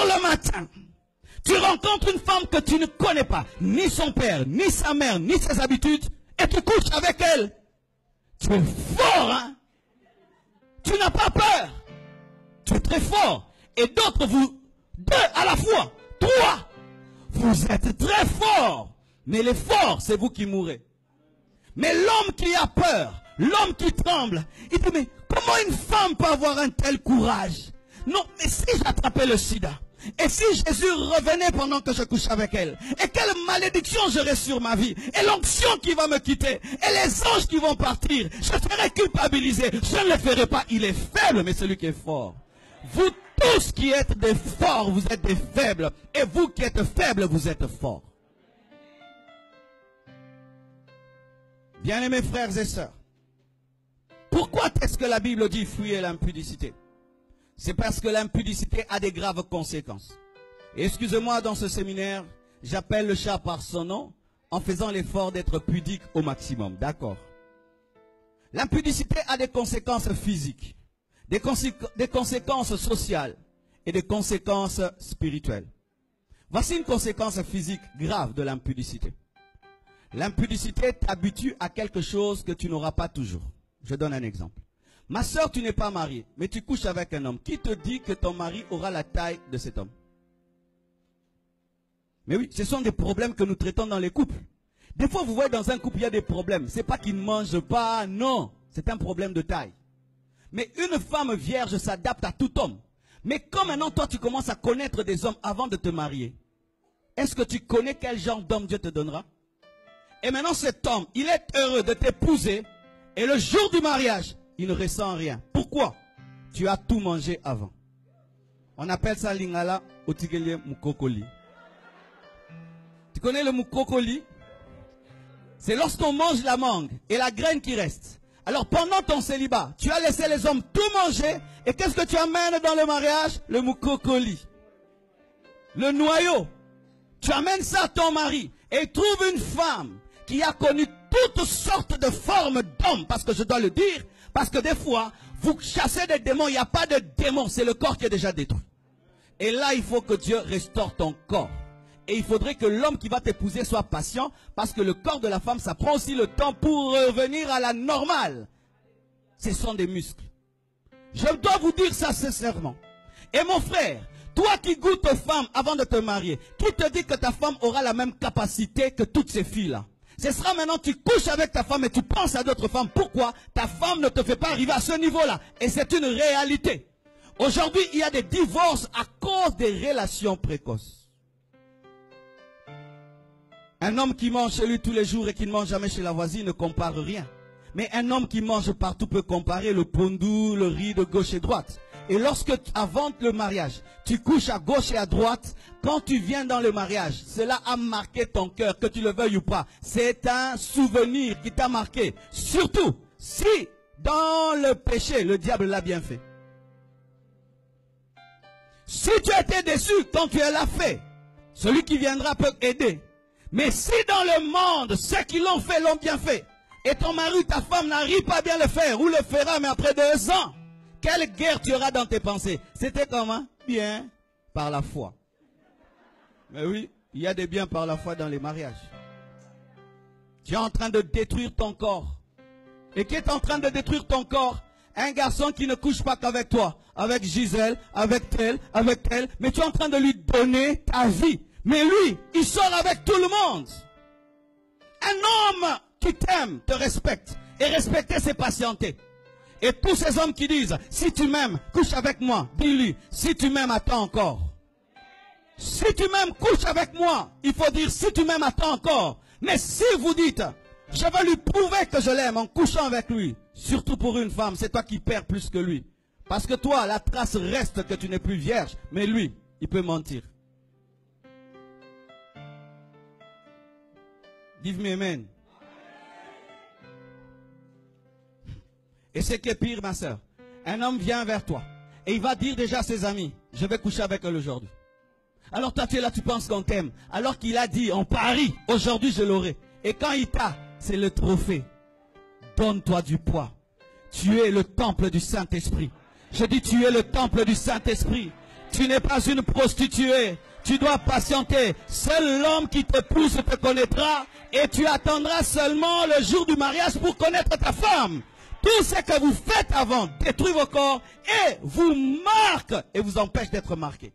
le matin, tu rencontres une femme que tu ne connais pas, ni son père, ni sa mère, ni ses habitudes, et tu couches avec elle. Tu es fort, hein? Tu n'as pas peur. Tu es très fort. Et d'autres, vous, deux à la fois, trois, vous êtes très forts. Mais les forts, c'est vous qui mourrez. Mais l'homme qui a peur, l'homme qui tremble, il dit, mais comment une femme peut avoir un tel courage? Non, mais si j'attrapais le sida, et si Jésus revenait pendant que je couche avec elle, et quelle malédiction j'aurais sur ma vie, et l'onction qui va me quitter, et les anges qui vont partir, je serai culpabilisé. Je ne le ferai pas. Il est faible, mais celui qui est fort. Vous tous qui êtes des forts, vous êtes des faibles, et vous qui êtes faibles, vous êtes forts. Bien-aimés frères et sœurs, pourquoi est-ce que la Bible dit fuyez l'impudicité? C'est parce que l'impudicité a des graves conséquences. Et excusez-moi, dans ce séminaire, j'appelle le chat par son nom en faisant l'effort d'être pudique au maximum. D'accord? L'impudicité a des conséquences physiques, des conséquences sociales et des conséquences spirituelles. Voici une conséquence physique grave de l'impudicité. L'impudicité t'habitue à quelque chose que tu n'auras pas toujours. Je donne un exemple. Ma soeur, tu n'es pas mariée, mais tu couches avec un homme. Qui te dit que ton mari aura la taille de cet homme? Mais oui, ce sont des problèmes que nous traitons dans les couples. Des fois, vous voyez, dans un couple, il y a des problèmes. Ce n'est pas qu'il ne mange pas, non. C'est un problème de taille. Mais une femme vierge s'adapte à tout homme. Mais quand maintenant, toi, tu commences à connaître des hommes avant de te marier, est-ce que tu connais quel genre d'homme Dieu te donnera? Et maintenant, cet homme, il est heureux de t'épouser. Et le jour du mariage, il ne ressent rien. Pourquoi? Tu as tout mangé avant. On appelle ça lingala otigele mukokoli. Tu connais le mukokoli? C'est lorsqu'on mange la mangue et la graine qui reste. Alors pendant ton célibat, tu as laissé les hommes tout manger. Et qu'est-ce que tu amènes dans le mariage? Le mukokoli. Le noyau. Tu amènes ça à ton mari. Et il trouve une femme qui a connu toutes sortes de formes d'hommes. Parce que je dois le dire. Parce que des fois, vous chassez des démons. Il n'y a pas de démons. C'est le corps qui est déjà détruit. Et là, il faut que Dieu restaure ton corps. Et il faudrait que l'homme qui va t'épouser soit patient. Parce que le corps de la femme, ça prend aussi le temps pour revenir à la normale. Ce sont des muscles. Je dois vous dire ça sincèrement. Et mon frère, toi qui goûtes aux femmes avant de te marier, qui te dit que ta femme aura la même capacité que toutes ces filles-là? Ce sera maintenant, tu couches avec ta femme et tu penses à d'autres femmes. Pourquoi? Ta femme ne te fait pas arriver à ce niveau-là. Et c'est une réalité. Aujourd'hui, il y a des divorces à cause des relations précoces. Un homme qui mange chez lui tous les jours et qui ne mange jamais chez la voisine ne compare rien. Mais un homme qui mange partout peut comparer le pondou, le riz de gauche et droite. Et lorsque, avant le mariage, tu couches à gauche et à droite, quand tu viens dans le mariage, cela a marqué ton cœur, que tu le veuilles ou pas. C'est un souvenir qui t'a marqué. Surtout, si dans le péché, le diable l'a bien fait. Si tu as été déçu quand tu l'as fait, celui qui viendra peut aider. Mais si dans le monde, ceux qui l'ont fait l'ont bien fait, et ton mari, ta femme n'arrive pas bien le faire, ou le fera, mais après 2 ans, quelle guerre tu auras dans tes pensées? C'était comment? Bien, par la foi. Mais oui, il y a des biens par la foi dans les mariages. Tu es en train de détruire ton corps. Et qui est en train de détruire ton corps? Un garçon qui ne couche pas qu'avec toi, avec Gisèle, avec tel, mais tu es en train de lui donner ta vie. Mais lui, il sort avec tout le monde. Un homme qui t'aime, te respecte. Et respecter, c'est patienter. Et tous ces hommes qui disent, si tu m'aimes, couche avec moi. Dis-lui, si tu m'aimes, attends encore. Si tu m'aimes, couche avec moi. Il faut dire, si tu m'aimes, attends encore. Mais si vous dites, je vais lui prouver que je l'aime en couchant avec lui. Surtout pour une femme, c'est toi qui perds plus que lui. Parce que toi, la trace reste que tu n'es plus vierge. Mais lui, il peut mentir. Give me amen. Et ce qui est pire, ma soeur, un homme vient vers toi et il va dire déjà à ses amis, je vais coucher avec elle aujourd'hui. Alors toi tu es là, tu penses qu'on t'aime. Alors qu'il a dit, on parie, aujourd'hui je l'aurai. Et quand il t'a, c'est le trophée. Donne-toi du poids. Tu es le temple du Saint-Esprit. Je dis, tu es le temple du Saint-Esprit. Tu n'es pas une prostituée. Tu dois patienter. Seul l'homme qui te pousse te connaîtra et tu attendras seulement le jour du mariage pour connaître ta femme. Tout ce que vous faites avant détruit vos corps et vous marque et vous empêche d'être marqué.